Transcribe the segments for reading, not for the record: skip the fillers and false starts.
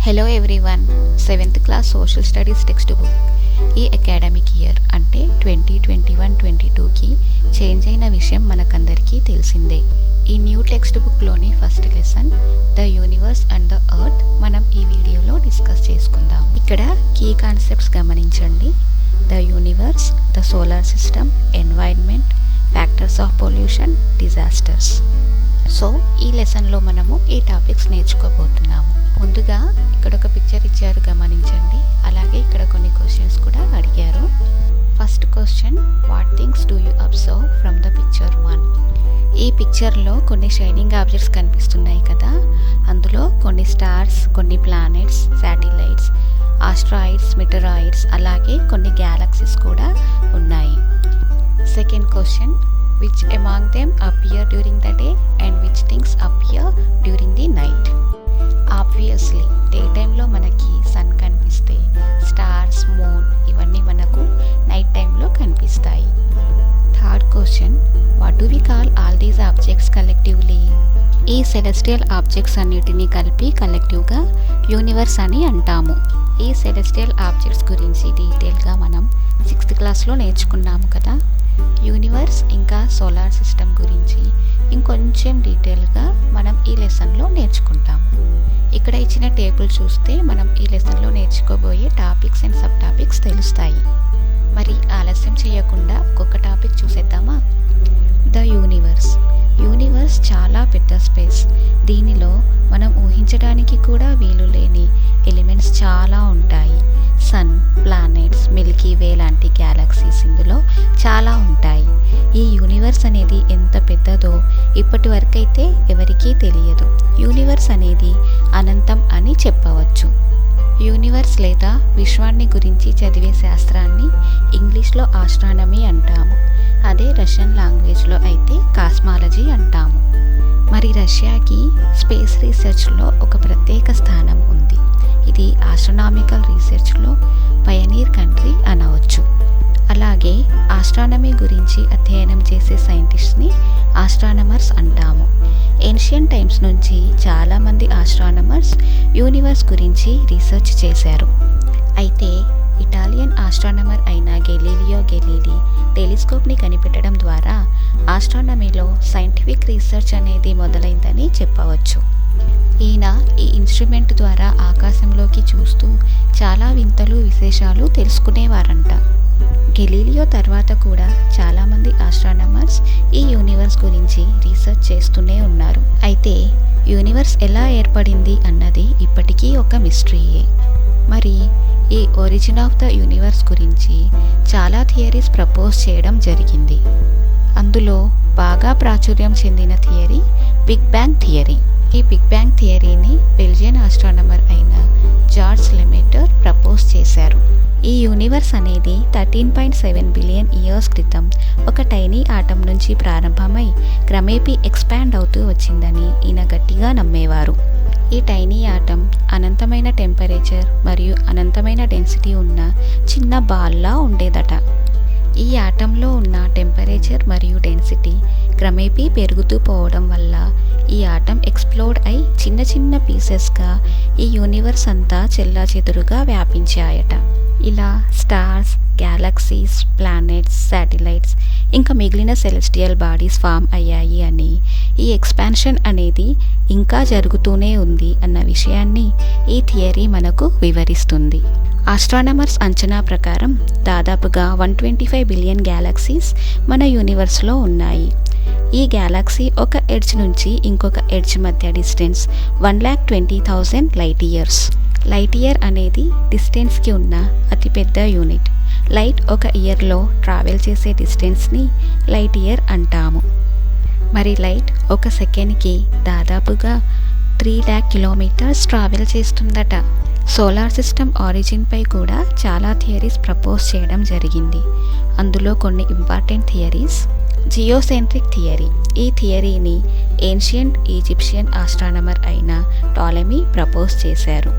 Hello everyone, 7th class social studies text book ఈ academic year అంటే 2021-22కి change అయిన విషయం మనకందరికీ తెలిసిందే. ఈ న్యూ టెక్స్ట్ బుక్లోని first lesson the universe and the earth మనం ఈ వీడియోలో డిస్కస్ చేసుకుందాం. ఇక్కడ కీ కాన్సెప్ట్స్ గమనించండి. The universe, the solar system, environment, factors of pollution, disasters. So ఈ లెసన్లో మనము ఈ టాపిక్స్ నేర్చుకోబోతున్నాము. ముందుగా ఇక్కడ ఒక పిక్చర్ ఇచ్చారు, గమనించండి. అలాగే ఇక్కడ కొన్ని క్వశ్చన్స్ కూడా అడిగారు. First question, what things do you observe from the picture 1? ఈ పిక్చర్లో కొన్ని షైనింగ్ ఆబ్జెక్ట్స్ కనిపిస్తున్నాయి కదా, అందులో కొన్ని స్టార్స్, కొన్ని ప్లానెట్స్, శాటిలైట్స్, ఆస్ట్రాయిడ్స్, మెటరాయిడ్స్, అలాగే కొన్ని గ్యాలక్సీస్ కూడా ఉన్నాయి. Second question, which among them appear during the day and which things appear during the night? Obviously day టైంలో మనకి సన్ కనిపిస్తే స్టార్స్, మూన్ ఇవన్నీ మనకు నైట్ టైంలో కనిపిస్తాయి. Third question, what do we call all these objects collectively? ఈ celestial objects అన్నిటినీ కలిపి కలెక్టివ్గా యూనివర్స్ అని అంటాము. ఈ సెలెస్టియల్ ఆబ్జెక్ట్స్ గురించి డీటెయిల్గా మనం 6th క్లాస్లో నేర్చుకున్నాము కదా. యూనివర్స్ ఇంకా సోలార్ సిస్టమ్ గురించి ఇంకొంచెం డీటెయిల్గా మనం ఈ లెసన్లో నేర్చుకుంటాము. ఇక్కడ ఇచ్చిన టేబుల్ చూస్తే మనం ఈ లెసన్లో నేర్చుకోబోయే టాపిక్స్ అండ్ సబ్ టాపిక్స్ తెలుస్తాయి. మరి ఆలస్యం చేయకుండా ఒక్కొక్క టాపిక్ చూసేద్దామా? The universe. యూనివర్స్ చాలా పెద్ద స్పేస్. దీనిలో మనం ఊహించడానికి కూడా వీలు లేని ఎలిమెంట్స్ చాలా ఉంటాయి. సన్, ప్లానెట్స్, మిల్కీ వే లాంటి గ్యాలక్సీస్ ఇందులో చాలా ఉంటాయి. ఈ యూనివర్స్ అనేది ఎంత పెద్దదో ఇప్పటి వరకైతే ఎవరికీ తెలియదు. యూనివర్స్ అనేది అనంతం అని చెప్పవచ్చు. యూనివర్స్ లేదా విశ్వాన్ని గురించి చదివే శాస్త్రాన్ని ఇంగ్లీష్లో ఆస్ట్రానమీ అంటాము. అదే రష్యన్ లాంగ్వేజ్లో అయితే కాస్మాలజీ అంటాము. మరి రష్యాకి స్పేస్ రీసెర్చ్లో ఒక ప్రత్యేక స్థానం ఉంది. ఇది ఆస్ట్రానామికల్ రీసెర్చ్లో పయనీర్ కంట్రీ అనవచ్చు. అలాగే ఆస్ట్రానమీ గురించి అధ్యయనం చేసే సైంటిస్ట్ని ఆస్ట్రానమర్స్ అంటాము. ఏన్షియంట్ టైమ్స్ నుంచి చాలామంది ఆస్ట్రానమర్స్ యూనివర్స్ గురించి రీసెర్చ్ చేశారు. అయితే ఇటాలియన్ ఆస్ట్రానమర్ అయిన గెలీలియో గెలీలీ టెలిస్కోప్ని కనిపెట్టడం ద్వారా ఆస్ట్రానమీలో సైంటిఫిక్ రీసెర్చ్ అనేది మొదలైందని చెప్పవచ్చు. ఈయన ఈ ఇన్స్ట్రుమెంట్ ద్వారా ఆకాశంలోకి చూస్తూ చాలా వింతలు, విశేషాలు తెలుసుకునేవారంట. గెలీలియో తర్వాత కూడా చాలామంది ఆస్ట్రానమర్స్ ఈ యూనివర్స్ గురించి రీసెర్చ్ చేస్తూనే ఉన్నారు. అయితే యూనివర్స్ ఎలా ఏర్పడింది అన్నది ఇప్పటికీ ఒక మిస్టరీయే. మరి ఈ ఒరిజిన్ ఆఫ్ ద యూనివర్స్ గురించి చాలా థియరీస్ ప్రపోజ్ చేయడం జరిగింది. అందులో బాగా ప్రాచుర్యం చెందిన థియరీ బిగ్ బ్యాంగ్ థియరీ. ఈ బిగ్ బ్యాంగ్ థియరీని బెల్జియన్ ఆస్ట్రానమర్ అయిన జార్జ్ లెమేటర్ ప్రపోజ్ చేశారు. ఈ యూనివర్స్ అనేది 13.7 బిలియన్ ఇయర్స్ క్రితం ఒక టైనీ ఆటం నుంచి ప్రారంభమై క్రమేపీ ఎక్స్పాండ్ అవుతూ వచ్చిందని ఈయన గట్టిగా నమ్మేవారు. ఈ టైనీ ఆటం అనంతమైన టెంపరేచర్ మరియు అనంతమైన డెన్సిటీ ఉన్న చిన్న బాల్లా ఉండేదట. ఈ ఆటంలో ఉన్న టెంపరేచర్ మరియు డెన్సిటీ క్రమేపీ పెరుగుతూ పోవడం వల్ల ఈ ఆటం ఎక్స్ప్లోడ్ అయి చిన్న చిన్న పీసెస్గా ఈ యూనివర్స్ అంతా చెల్లాచెదురుగా వ్యాపించాయట. ఇలా స్టార్స్, గ్యాలక్సీస్, ప్లానెట్స్, శాటిలైట్స్ ఇంకా మిగిలిన సెలెస్టియల్ బాడీస్ ఫామ్ అయ్యాయి అని, ఈ ఎక్స్పాన్షన్ అనేది ఇంకా జరుగుతూనే ఉంది అన్న విషయాన్ని ఈ థియరీ మనకు వివరిస్తుంది. ఆస్ట్రానమర్స్ అంచనా ప్రకారం దాదాపుగా 125 బిలియన్ గ్యాలక్సీస్ మన యూనివర్స్లో ఉన్నాయి. ఈ గ్యాలక్సీ ఒక ఎడ్జ్ నుంచి ఇంకొక ఎడ్జ్ మధ్య distance 1,20,000 light years. Light year అనేది డిస్టెన్స్కి ఉన్న అతిపెద్ద యూనిట్. లైట్ ఒక ఇయర్లో ట్రావెల్ చేసే డిస్టెన్స్ని లైట్ ఇయర్ అంటాము. మరి లైట్ ఒక సెకండ్కి దాదాపుగా 3,00,000 కిలోమీటర్స్ ట్రావెల్ చేస్తుందట. సోలార్ సిస్టమ్ ఆరిజిన్పై కూడా చాలా థియరీస్ ప్రపోజ్ చేయడం జరిగింది. అందులో కొన్ని ఇంపార్టెంట్ థియరీస్. Geocentric theory. ఈ థియరీని ఏన్షియంట్ ఈజిప్షియన్ ఆస్ట్రానమర్ అయిన టాలెమీ ప్రపోజ్ చేశారు.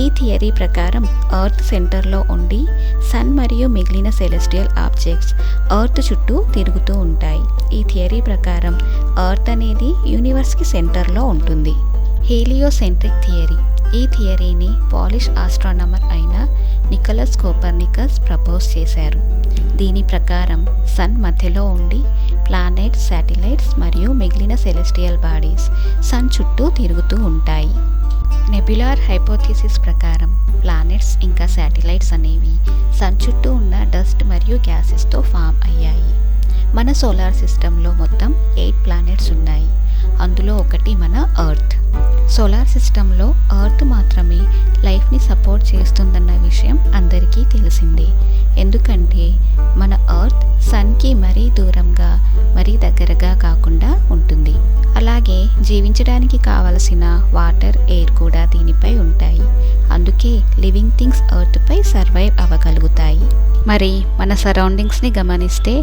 ఈ థియరీ ప్రకారం ఎర్త్ సెంటర్లో ఉండి సన్ మరియు మిగిలిన సెలెస్టియల్ ఆబ్జెక్ట్స్ ఎర్త్ చుట్టూ తిరుగుతూ ఉంటాయి. ఈ థియరీ ప్రకారం ఎర్త్ అనేది యూనివర్స్కి సెంటర్లో ఉంటుంది. Heliocentric theory. ఈ థియరీని పాలిష్ ఆస్ట్రానమర్ అయిన నికోలస్ కోపర్నికస్ ప్రపోజ్ చేశారు. దీని ప్రకారం సన్ మధ్యలో ఉండి ప్లానెట్స్, శాటిలైట్స్ మరియు మిగిలిన సెలెస్టియల్ బాడీస్ సన్ చుట్టూ తిరుగుతూ ఉంటాయి. నెబ్యులార్ హైపోథీసిస్ ప్రకారం ప్లానెట్స్ ఇంకా శాటిలైట్స్ అనేవి సన్ చుట్టూ ఉన్న డస్ట్ మరియు గ్యాసెస్తో ఫామ్ అయ్యాయి. మన సోలార్ సిస్టంలో మొత్తం 8 ప్లానెట్స్ ఉన్నాయి. అందులో ఒకటి మన ఎర్త్. సోలార్ సిస్టంలో ఎర్త్ మాత్రమే లైఫ్ని సపోర్ట్ చేస్తుందన్న విషయం అందరికీ తెలిసిందే. ఎందుకంటే మన ఎర్త్ సన్కి మరీ దూరంగా మరీ దగ్గరగా కాకుండా ఉంటుంది. అలాగే జీవించడానికి కావలసిన వాటర్, ఎయిర్ కూడా దీనిపై ఉంటాయి. అందుకే లివింగ్ థింగ్స్ ఎర్త్పై సర్వైవ్ అవ్వగలుగుతాయి. మరి మన సరౌండింగ్స్ని గమనిస్తే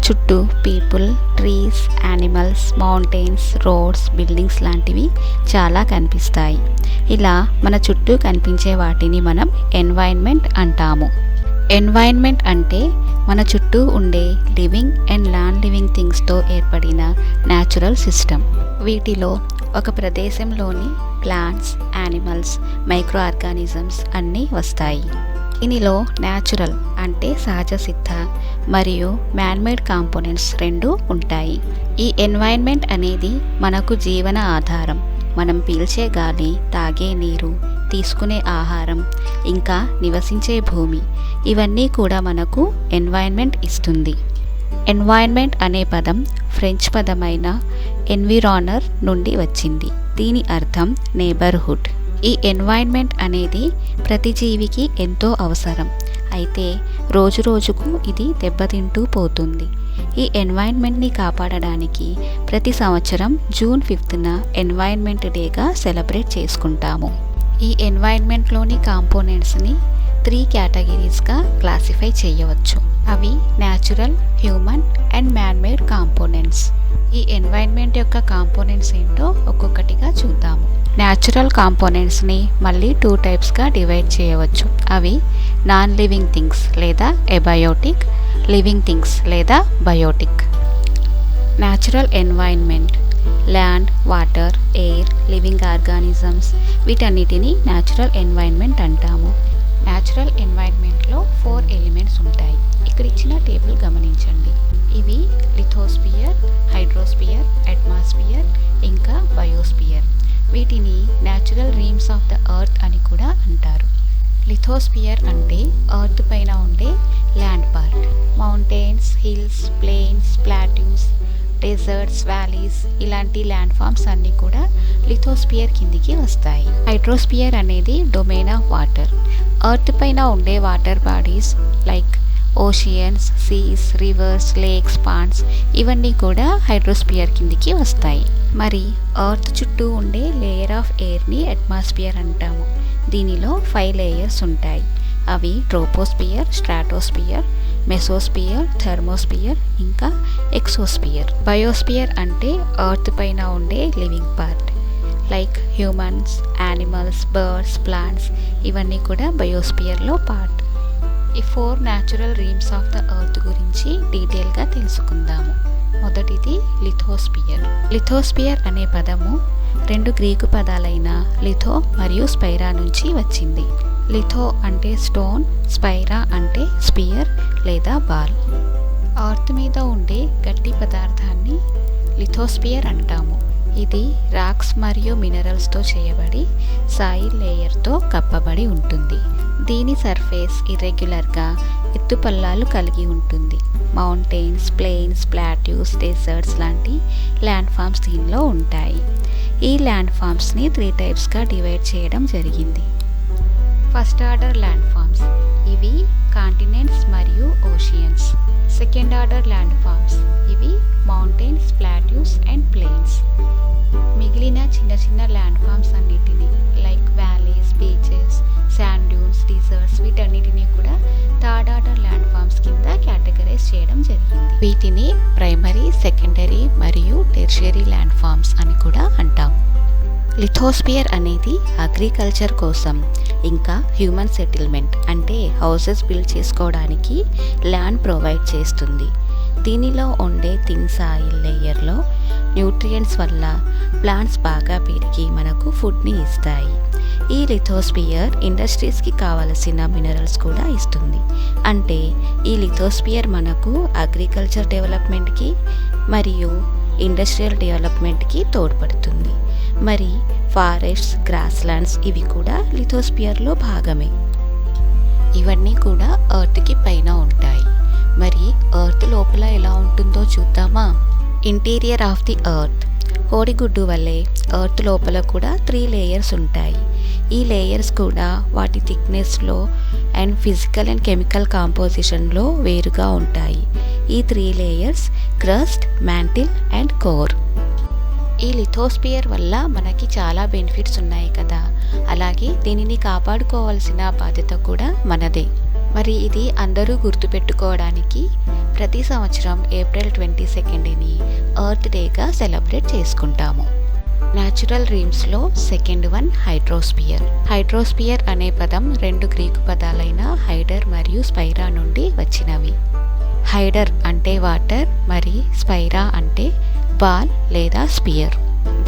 చుట్టూ people, trees, animals, mountains, roads, buildings లాంటివి చాలా కనిపిస్తాయి. ఇలా మన చుట్టూ కనిపించే వాటిని మనం ఎన్వైర్న్మెంట్ అంటాము. ఎన్వైర్న్మెంట్ అంటే మన చుట్టూ ఉండే లివింగ్ అండ్ నాన్ లివింగ్ థింగ్స్తో ఏర్పడిన న్యాచురల్ సిస్టమ్. వీటిలో ఒక ప్రదేశంలోని ప్లాంట్స్, యానిమల్స్, మైక్రో ఆర్గానిజమ్స్ అన్నీ వస్తాయి. దీనిలో న్యాచురల్ అంటే సహజ సిద్ధ మరియు మ్యాన్మేడ్ కాంపోనెంట్స్ 2 ఉంటాయి. ఈ ఎన్వైర్న్మెంట్ అనేది మనకు జీవన ఆధారం. మనం పీల్చే గాలి, తాగే నీరు, తీసుకునే ఆహారం, ఇంకా నివసించే భూమి, ఇవన్నీ కూడా మనకు ఎన్వైర్న్మెంట్ ఇస్తుంది. ఎన్వైర్న్మెంట్ అనే పదం ఫ్రెంచ్ పదమైన ఎన్విరానర్ నుండి వచ్చింది. దీని అర్థం నేబర్హుడ్. ఈ ఎన్వైర్న్మెంట్ అనేది ప్రతి జీవికి ఎంతో అవసరం. అయితే రోజు రోజుకు ఇది దెబ్బతింటూ పోతుంది. ఈ ఎన్వైర్న్మెంట్ని కాపాడడానికి ప్రతి సంవత్సరం జూన్ 5న ఎన్వైర్న్మెంట్ డేగా సెలబ్రేట్ చేసుకుంటాము. ఈ ఎన్వైర్న్మెంట్లోని కాంపోనెంట్స్ని 3 కేటగిరీస్గా క్లాసిఫై చేయవచ్చు. అవి natural, human and man-made components. ఈ ఎన్వైర్న్మెంట్ యొక్క కాంపోనెంట్స్ ఏంటో ఒక్కొక్కటిగా చూద్దాము. న్యాచురల్ కాంపోనెంట్స్ని మళ్ళీ 2 టైప్స్గా డివైడ్ చేయవచ్చు. అవి నాన్ లివింగ్ థింగ్స్ లేదా ఎబయోటిక్, లివింగ్ థింగ్స్ లేదా biotic. Natural environment land, water, air, living organisms, వీటన్నిటిని న్యాచురల్ ఎన్వైర్న్మెంట్ అంటాము. న్యాచురల్ ఎన్వైర్న్మెంట్లో 4 ఎలిమెంట్స్ ఉంటాయి. ఇక్కడ ఇచ్చిన టేబుల్ గమనించండి. ఇవి లిథోస్పియర్, హైడ్రోస్పియర్, అట్మాస్పియర్ ఇంకా బయోస్పియర్. వీటిని natural realms of the earth అని కూడా అంటారు. లిథోస్పియర్ అంటే ఎర్త్ పైన ఉండే land part. Mountains, hills, plains, plateaus, deserts, valleys ఇలాంటి ల్యాండ్ ఫామ్స్ అన్నీ కూడా లిథోస్పియర్ కిందికి వస్తాయి. హైడ్రోస్పియర్ అనేది డొమైన్ ఆఫ్ వాటర్. ఎర్త్ పైన ఉండే water bodies like oceans, seas, rivers, lakes, ponds ఇవన్నీ కూడా హైడ్రోస్పియర్ కిందికి వస్తాయి. మరి ఎర్త్ చుట్టూ ఉండే లేయర్ ఆఫ్ ఎయిర్ని అట్మాస్పియర్ అంటాము. దీనిలో 5 లేయర్స్ ఉంటాయి. అవి ట్రోపోస్పియర్, స్ట్రాటోస్పియర్, మెసోస్పియర్, థర్మోస్పియర్ ఇంకా ఎక్సోస్పియర్. బయోస్పియర్ అంటే ఎర్త్ పైన ఉండే living part like humans, animals, birds, plants ఇవన్నీ కూడా బయోస్పియర్లో పార్ట్. ఈ 4 natural realms of the earth గురించి డీటెయిల్గా తెలుసుకుందాము. మొదటిది లిథోస్పియర్. లిథోస్పియర్ అనే పదము 2 గ్రీకు పదాలైన లిథో మరియు స్పైరా నుంచి వచ్చింది. లిథో అంటే స్టోన్, స్పైరా అంటే స్పియర్ లేదా బాల్. ఎర్త్ మీద ఉండే గట్టి పదార్థాన్ని లిథోస్పియర్ అంటాము. ఇది రాక్స్ మరియు మినరల్స్తో చేయబడి సాయిల్ లేయర్తో కప్పబడి ఉంటుంది. దీని సర్ఫేస్ ఇర్రెగ్యులర్గా ఎత్తుపల్లాలు కలిగి ఉంటుంది. మౌంటైన్స్, ప్లెయిన్స్, ప్లాట్యూస్, డెజర్ట్స్ లాంటి ల్యాండ్ ఫామ్స్ దీనిలో ఉంటాయి. ఈ ల్యాండ్ ఫామ్స్ని 3 టైప్స్గా డివైడ్ చేయడం జరిగింది. ఫస్ట్ ఆర్డర్ ల్యాండ్ ఫామ్స్, ఇవి కాంటినెంట్స్ మరియు oceans. Second order land forms, ఇవి మౌంటైన్స్, ప్లాట్యూస్ అండ్ ప్లెయిన్స్. మిగిలిన చిన్న చిన్న ల్యాండ్ ఫామ్స్ అన్నిటిని like valleys, beaches, sand dunes, deserts వీటన్నిటిని కూడా థర్డ్ ఆర్డర్ ల్యాండ్ ఫామ్స్ కింద కేటగరైజ్ చేయడం జరిగింది. వీటిని ప్రైమరీ, సెకండరీ మరియు టెర్షియరీ ల్యాండ్ ఫామ్స్ అని కూడా అంటాం. లిథోస్పియర్ అనేది అగ్రికల్చర్ కోసం ఇంకా హ్యూమన్ సెటిల్మెంట్ అంటే హౌసెస్ బిల్డ్ చేసుకోవడానికి ల్యాండ్ ప్రొవైడ్ చేస్తుంది. దీనిలో ఉండే థిన్ సాయిల్ లేయర్లో న్యూట్రియంట్స్ వల్ల ప్లాంట్స్ బాగా పెరిగి మనకు ఫుడ్ని ఇస్తాయి. ఈ లిథోస్పియర్ ఇండస్ట్రీస్కి కావలసిన మినరల్స్ కూడా ఇస్తుంది. అంటే ఈ లిథోస్పియర్ మనకు అగ్రికల్చర్ డెవలప్మెంట్కి మరియు ఇండస్ట్రియల్ డెవలప్మెంట్కి తోడ్పడుతుంది. మరి ఫారెస్ట్స్, గ్రాస్లాండ్స్ ఇవి కూడా లిథోస్పియర్లో భాగమే. ఇవన్నీ కూడా ఎర్త్కి పైన ఉంటాయి. మరి ఎర్త్ లోపల ఎలా ఉంటుందో చూద్దామా? Interior of the earth. కోడిగుడ్డు వల్లే ఎర్త్ లోపల కూడా 3 లేయర్స్ ఉంటాయి. ఈ లేయర్స్ కూడా వాటి థిక్నెస్లో అండ్ ఫిజికల్ అండ్ కెమికల్ కాంపోజిషన్లో వేరుగా ఉంటాయి. ఈ 3 layers crust, mantle and core. ఈ లిథోస్పియర్ వల్ల మనకి చాలా బెనిఫిట్స్ ఉన్నాయి కదా, అలాగే దీనిని కాపాడుకోవాల్సిన బాధ్యత కూడా మనదే. మరి ఇది అందరూ గుర్తుపెట్టుకోవడానికి ప్రతి సంవత్సరం ఏప్రిల్ 22ని ఎర్త్ డేగా సెలబ్రేట్ చేసుకుంటాము. న్యాచురల్ రీమ్స్లో సెకండ్ వన్ హైడ్రోస్పియర్. హైడ్రోస్పియర్ అనే పదం 2 గ్రీకు పదాలైన హైడర్ మరియు స్పైరా నుండి వచ్చినవి. హైడర్ అంటే వాటర్, మరి స్పైరా అంటే బాల్ లేదా స్పియర్.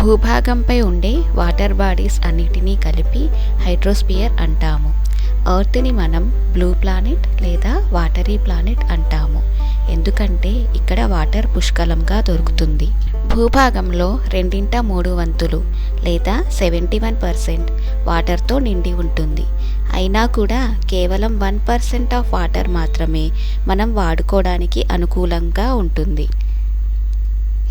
భూభాగంపై ఉండే వాటర్ బాడీస్ అన్నిటినీ కలిపి హైడ్రోస్పియర్ అంటాము. ఎర్త్ని మనం బ్లూ ప్లానెట్ లేదా వాటరీ ప్లానెట్ అంటాము, ఎందుకంటే ఇక్కడ వాటర్ పుష్కలంగా దొరుకుతుంది. భూభాగంలో 2/3 లేదా 71% వాటర్తో నిండి ఉంటుంది. అయినా కూడా కేవలం 1% ఆఫ్ వాటర్ మాత్రమే మనం వాడుకోవడానికి అనుకూలంగా ఉంటుంది.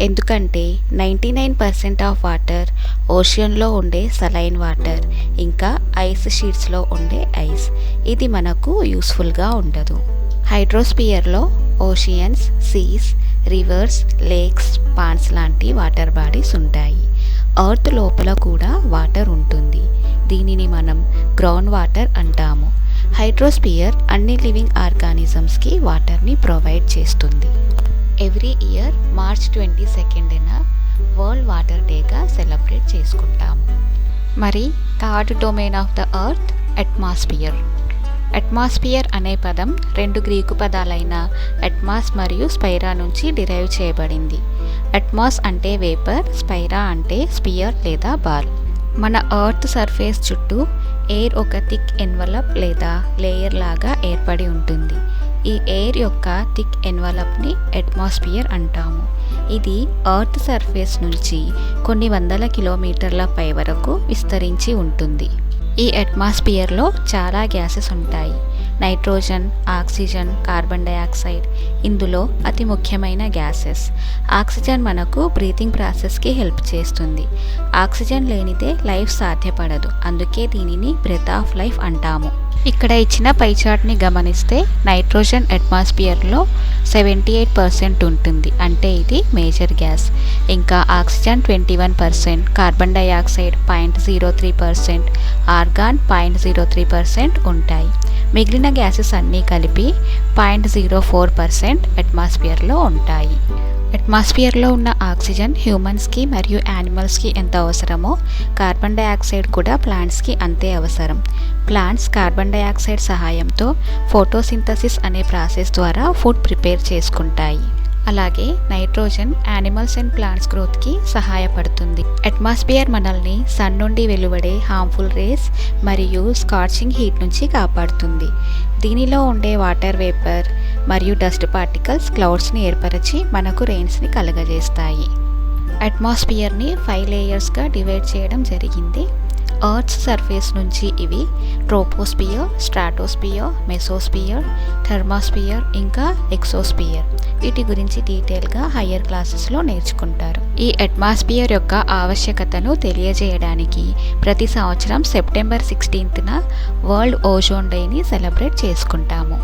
ఎందుకంటే 99% ఆఫ్ వాటర్ ఓషియన్లో ఉండే సలైన్ వాటర్, ఇంకా ఐస్ షీట్స్లో ఉండే ఐస్. ఇది మనకు యూస్ఫుల్గా ఉండదు. హైడ్రోస్పియర్లో oceans, seas, rivers, lakes, ponds లాంటి వాటర్ బాడీస్ ఉంటాయి. ఎర్త్ లోపల కూడా వాటర్ ఉంటుంది. దీనిని మనం గ్రౌండ్ వాటర్ అంటాము. హైడ్రోస్పియర్ అన్ని లివింగ్ ఆర్గానిజమ్స్కి వాటర్ని ప్రొవైడ్ చేస్తుంది. ఎవ్రీ ఇయర్ మార్చ్ 22న వరల్డ్ వాటర్ డేగా సెలబ్రేట్ చేసుకుంటాము. మరి third domain of the earth atmosphere. Atmosphere అనే పదం 2 గ్రీకు పదాలైన అట్మాస్ మరియు స్పైరా నుంచి డిరైవ్ చేయబడింది. అట్మాస్ అంటే వేపర్, స్పైరా అంటే స్పియర్ లేదా బాల్. మన ఎర్త్ సర్ఫేస్ చుట్టూ ఎయిర్ ఒక థిక్ ఎన్వలప్ లేదా లేయర్ లాగా ఏర్పడి ఉంటుంది. ఈ ఎయిర్ యొక్క థిక్ ఎన్వలప్ని అట్మాస్ఫియర్ అంటాము. ఇది ఎర్త్ సర్ఫేస్ నుంచి కొన్ని వందల కిలోమీటర్ల పై వరకు విస్తరించి ఉంటుంది. ఈ అట్మాస్ఫియర్లో చాలా గ్యాసెస్ ఉంటాయి. నైట్రోజన్, ఆక్సిజన్, కార్బన్ డయాక్సైడ్ ఇందులో అతి ముఖ్యమైన గ్యాసెస్. ఆక్సిజన్ మనకు బ్రీతింగ్ ప్రాసెస్కి హెల్ప్ చేస్తుంది. ఆక్సిజన్ లేనిదే లైఫ్ సాధ్యపడదు, అందుకే దీనిని బ్రెత్ ఆఫ్ లైఫ్ అంటాము. ఇక్కడ ఇచ్చిన పై చార్ట్ని గమనిస్తే నైట్రోజన్ అట్మాస్ఫియర్లో 78% ఉంటుంది, అంటే ఇది మేజర్ గ్యాస్. ఇంకా ఆక్సిజన్ 21%, కార్బన్ డయాక్సైడ్ 0.03%, ఆర్గాన్ 0.03% ఉంటాయి. మిగిలిన గ్యాసెస్ అన్నీ కలిపి 0.04% అట్మాస్ఫియర్లో ఉంటాయి. అట్మాస్ఫియర్లో ఉన్న ఆక్సిజన్ హ్యూమన్స్కి మరియు యానిమల్స్కి ఎంత అవసరమో కార్బన్ డయాక్సైడ్ కూడా ప్లాంట్స్కి అంతే అవసరం. ప్లాంట్స్ కార్బన్ డయాక్సైడ్ సహాయంతో ఫోటోసింథసిస్ అనే ప్రాసెస్ ద్వారా ఫుడ్ ప్రిపేర్ చేసుకుంటాయి. అలాగే నైట్రోజన్ యానిమల్స్ అండ్ ప్లాంట్స్ గ్రోత్కి సహాయపడుతుంది. అట్మాస్ఫియర్ మనల్ని సన్ నుండి వెలువడే హార్మ్ఫుల్ రేస్ మరియు స్కార్చింగ్ హీట్ నుంచి కాపాడుతుంది. దీనిలో ఉండే వాటర్ వేపర్ మరియు డస్ట్ పార్టికల్స్ క్లౌడ్స్ని ఏర్పరిచి మనకు రెయిన్స్ని కలుగజేస్తాయి. అట్మాస్ఫియర్ని 5 లేయర్స్గా డివైడ్ చేయడం జరిగింది. ఎర్త్ సర్ఫేస్ నుంచి ఇవి ట్రోపోస్పియర్, స్ట్రాటోస్పియర్, మెసోస్పియర్, థర్మాస్పియర్ ఇంకా ఎక్సోస్పియర్. వీటి గురించి డీటెయిల్గా హయ్యర్ క్లాసెస్లో నేర్చుకుంటారు. ఈ అట్మాస్ఫియర్ యొక్క ఆవశ్యకతను తెలియజేయడానికి ప్రతి సంవత్సరం సెప్టెంబర్ 16న వరల్డ్ ఓజోన్ డేని సెలబ్రేట్ చేసుకుంటాము.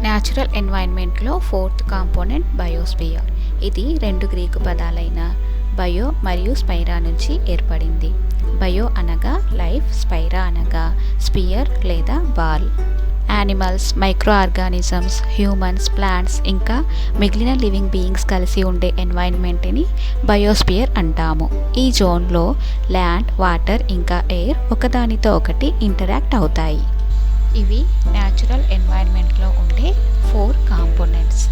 న్యాచురల్ ఎన్వైర్న్మెంట్లో 4th కాంపోనెంట్ బయోస్పియర్. ఇది 2 గ్రీకు పదాలైన బయో మరియు స్పైరా నుంచి ఏర్పడింది. బయో అనగా లైఫ్, స్పైరా అనగా స్పియర్ లేదా ball. Animals, micro organisms, humans, plants ఇంకా మిగిలిన లివింగ్ బీయింగ్స్ కలిసి ఉండే ఎన్వైర్న్మెంట్ని బయోస్పియర్ అంటాము. ఈ జోన్లో ల్యాండ్, వాటర్ ఇంకా ఎయిర్ ఒకదానితో ఒకటి ఇంటరాక్ట్ అవుతాయి. ఇవి న్యాచురల్ ఎన్వైర్న్మెంట్లో ఉండే 4 కాంపోనెంట్స్.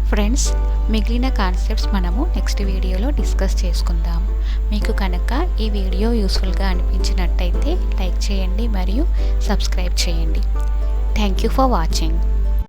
ఫ్రెండ్స్, మిగిలిన కాన్సెప్ట్స్ మనము నెక్స్ట్ వీడియోలో డిస్కస్ చేసుకుందాం. మీకు కనుక ఈ వీడియో యూస్ఫుల్గా అనిపించినట్టయితే లైక్ చేయండి మరియు సబ్స్క్రైబ్ చేయండి. Thank you for watching.